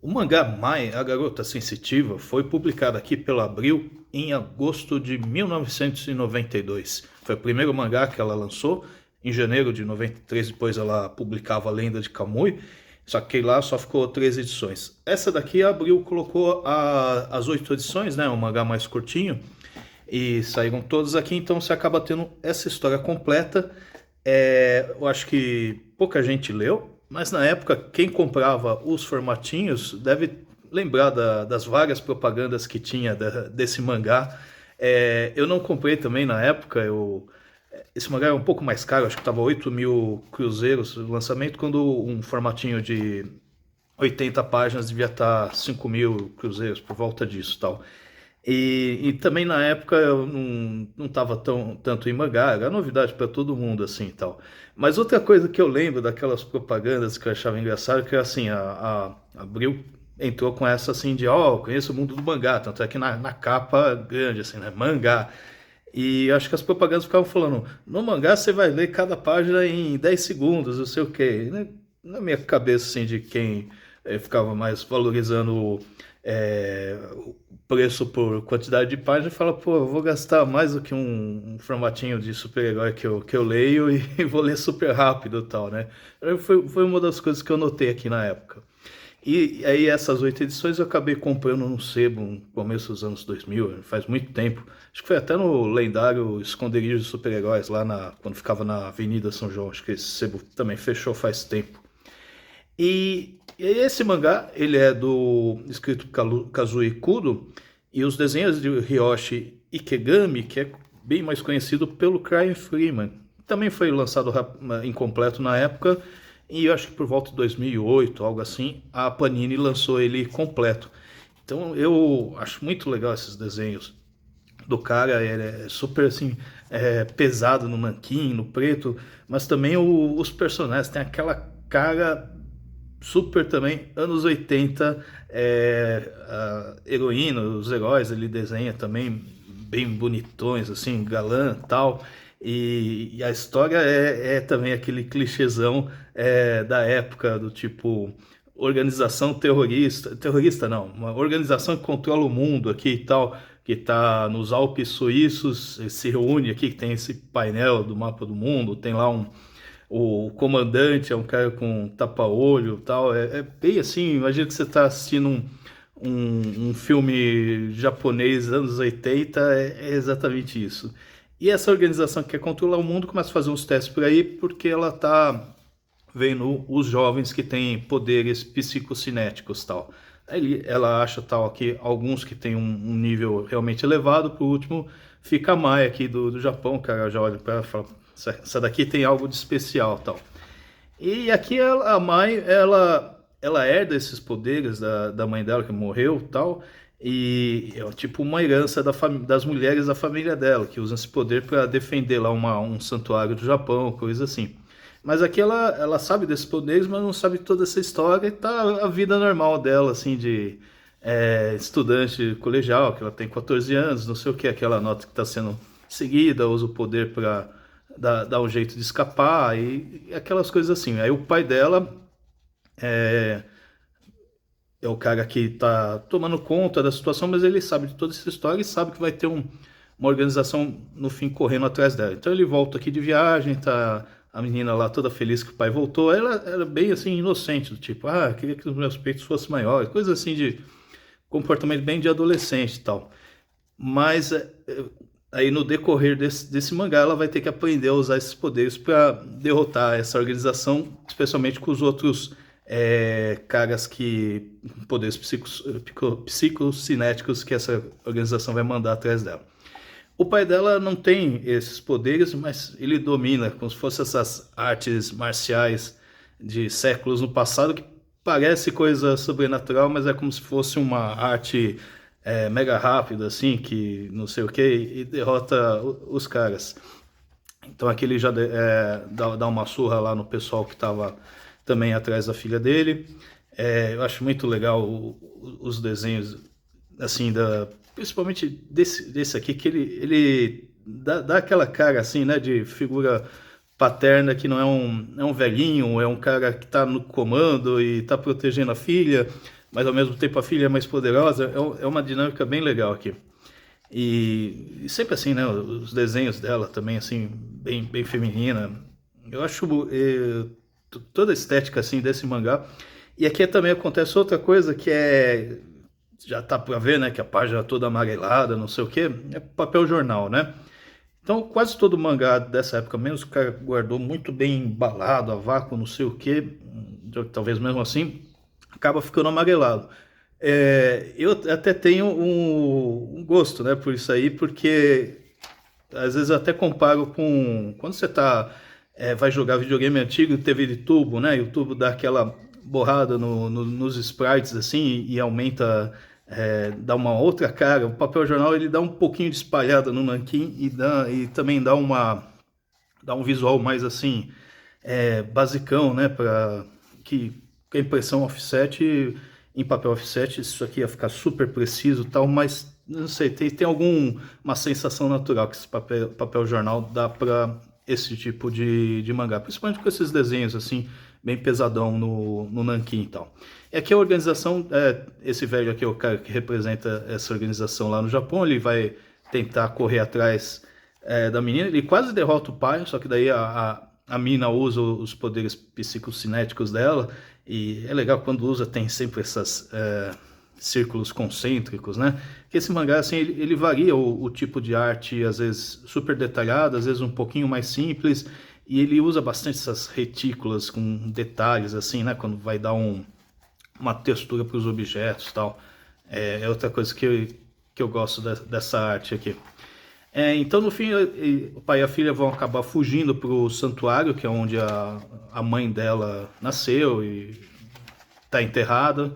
O mangá Mai, a Garota Sensitiva, foi publicado aqui pela Abril em agosto de 1992. Foi o primeiro mangá que ela lançou. Em janeiro de 93, depois ela publicava a Lenda de Kamui, só que lá só ficou 3 edições. Essa daqui a Abril colocou as 8 edições, né, um mangá mais curtinho, e saíram todos aqui, então você acaba tendo essa história completa. Eu acho que pouca gente leu, mas na época quem comprava os formatinhos deve lembrar das várias propagandas que tinha desse mangá. Eu não comprei também na época, esse mangá era um pouco mais caro, acho que estava 8.000 cruzeiros no lançamento, quando um formatinho de 80 páginas devia estar 5.000 cruzeiros, por volta disso tal. E também na época eu não tava tanto em mangá, era novidade para todo mundo assim e tal. Mas outra coisa que eu lembro daquelas propagandas que eu achava engraçado, que era assim, a Abril entrou com essa assim de, conheço o mundo do mangá, tanto é que na capa grande assim, né, mangá. E acho que as propagandas ficavam falando, no mangá você vai ler cada página em 10 segundos, não sei o quê. Na minha cabeça, assim, de quem ficava mais valorizando o preço por quantidade de páginas, fala, pô, eu vou gastar mais do que um formatinho de super-herói que eu leio e vou ler super rápido e tal, né? Foi uma das coisas que eu notei aqui na época. E aí essas 8 edições eu acabei comprando no sebo no começo dos anos 2000, faz muito tempo. Acho que foi até no lendário Esconderijo de Super-Heróis, quando ficava na Avenida São João. Acho que esse sebo também fechou faz tempo. E esse mangá, ele é do escrito Kazui Kudo, e os desenhos de Hiroshi Ikegami, que é bem mais conhecido pelo Crying Freeman. Também foi lançado incompleto na época, e eu acho que por volta de 2008, algo assim, a Panini lançou ele completo. Então eu acho muito legal esses desenhos do cara, ele é super assim, pesado no nanquim, no preto, mas também os personagens tem aquela cara super também, anos 80, a heroína, os heróis, ele desenha também bem bonitões, assim, galã tal. E a história é também aquele clichêzão da época, do tipo organização terrorista, terrorista não, uma organização que controla o mundo aqui e tal, que está nos Alpes suíços, se reúne aqui, que tem esse painel do mapa do mundo, tem lá o comandante é um cara com tapa-olho e tal. É bem assim, imagina que você está assistindo um filme japonês anos 80, é exatamente isso. E essa organização que quer controlar o mundo começa a fazer uns testes por aí, porque ela está vendo os jovens que têm poderes psicocinéticos tal. Aí ela acha tal que alguns que têm um nível realmente elevado, por último fica a Mai aqui do Japão, cara já olha para ela e fala, essa daqui tem algo de especial tal. E aqui a Mai, ela herda esses poderes da mãe dela que morreu tal, e é tipo uma herança das mulheres da família dela, que usam esse poder para defender lá um santuário do Japão, coisa assim. Mas aqui ela sabe desses poderes, mas não sabe toda essa história e tá a vida normal dela, assim, de estudante colegial, que ela tem 14 anos, não sei o que, aquela nota que está sendo seguida, usa o poder para dar um jeito de escapar e aquelas coisas assim. Aí o pai dela é o cara que está tomando conta da situação, mas ele sabe de toda essa história e sabe que vai ter uma organização no fim correndo atrás dela. Então ele volta aqui de viagem, tá a menina lá toda feliz que o pai voltou. Ela era bem assim, inocente, do tipo, queria que os meus peitos fossem maiores, coisa assim de comportamento bem de adolescente e tal. Mas aí no decorrer desse mangá ela vai ter que aprender a usar esses poderes para derrotar essa organização, especialmente com os outros caras que poderes psicocinéticos que essa organização vai mandar atrás dela. O pai dela não tem esses poderes, mas ele domina como se fossem essas artes marciais de séculos no passado que parece coisa sobrenatural, mas é como se fosse uma arte mega rápida, assim, que não sei o que, e derrota os caras. Então aqui ele já dá uma surra lá no pessoal que estava também atrás da filha dele. Eu acho muito legal os desenhos, assim, principalmente desse aqui, que ele dá aquela cara, assim, né, de figura paterna, que não é um velhinho, é um cara que está no comando e está protegendo a filha, mas ao mesmo tempo a filha é mais poderosa. É uma dinâmica bem legal aqui. E sempre assim, né? Os desenhos dela também, assim, bem feminina. Eu acho toda a estética, assim, desse mangá. E aqui também acontece outra coisa que é... Já tá pra ver, né? Que a página é toda amarelada, não sei o quê. É papel jornal, né? Então, quase todo mangá dessa época mesmo, o cara guardou muito bem embalado, a vácuo, não sei o quê. Talvez mesmo assim, acaba ficando amarelado. Eu até tenho um gosto, né, por isso aí, porque às vezes eu até comparo com quando você vai jogar videogame antigo, TV de tubo, né, e o tubo dá aquela borrada nos sprites assim e aumenta, dá uma outra cara. O papel jornal ele dá um pouquinho de espalhada no nanquim e também dá um visual mais assim, basicão, né, para que a impressão offset, em papel offset, isso aqui ia ficar super preciso e tal, mas não sei, tem uma sensação natural que esse papel jornal dá para esse tipo de mangá, principalmente com esses desenhos assim, bem pesadão no nanquim e tal. E aqui a organização, esse velho aqui é o cara que representa essa organização lá no Japão, ele vai tentar correr atrás da menina, ele quase derrota o pai, só que daí a mina usa os poderes psicocinéticos dela, e é legal quando usa, tem sempre esses círculos concêntricos, né? Que esse mangá, assim, ele varia o tipo de arte, às vezes super detalhada, às vezes um pouquinho mais simples, e ele usa bastante essas retículas com detalhes, assim, né? Quando vai dar uma textura para os objetos e tal. É outra coisa que eu gosto dessa arte aqui. Então, no fim, o pai e a filha vão acabar fugindo para o santuário, que é onde a mãe dela nasceu e está enterrada.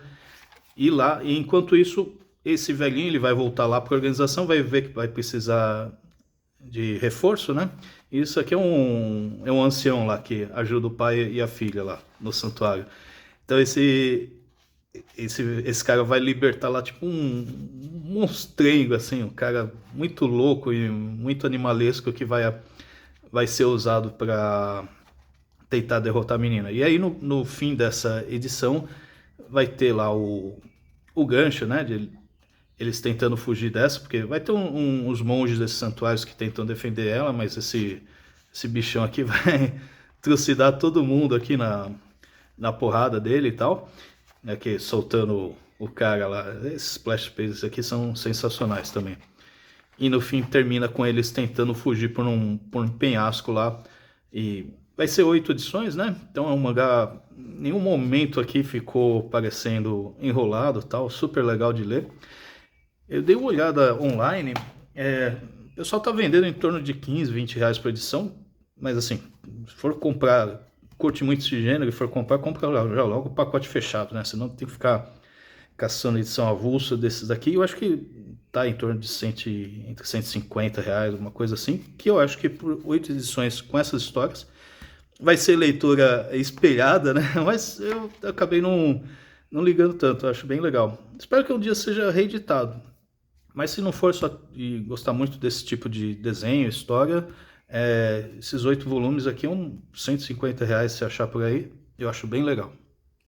E enquanto isso, esse velhinho ele vai voltar lá para a organização, vai ver que vai precisar de reforço, né? E isso aqui é um ancião lá que ajuda o pai e a filha lá no santuário. Então, esse cara vai libertar lá tipo um monstrengo, assim, um cara muito louco e muito animalesco que vai ser usado para tentar derrotar a menina. E aí no fim dessa edição vai ter lá o gancho, né, de eles tentando fugir dessa, porque vai ter uns monges desses santuários que tentam defender ela, mas esse bichão aqui vai trucidar todo mundo aqui na porrada dele e tal. Aqui soltando o cara lá. Esses splash pages aqui são sensacionais também. E no fim termina com eles tentando fugir por um penhasco lá. E vai ser 8 edições, né? Então é um mangá. Em nenhum momento aqui ficou parecendo enrolado, tal. Super legal de ler. Eu dei uma olhada online. O pessoal tá vendendo em torno de 15, 20 reais por edição. Mas assim, se for comprar, curte muito esse gênero e for comprar, compra já logo o pacote fechado, né? Senão tem que ficar caçando edição avulsa desses daqui. Eu acho que tá em torno de entre 150 reais, uma coisa assim. Que eu acho que por 8 edições com essas histórias vai ser leitura espelhada, né? Mas eu acabei não ligando tanto, eu acho bem legal. Espero que um dia seja reeditado. Mas se não for só e gostar muito desse tipo de desenho, história, esses 8 volumes aqui, 150 reais se achar por aí, eu acho bem legal.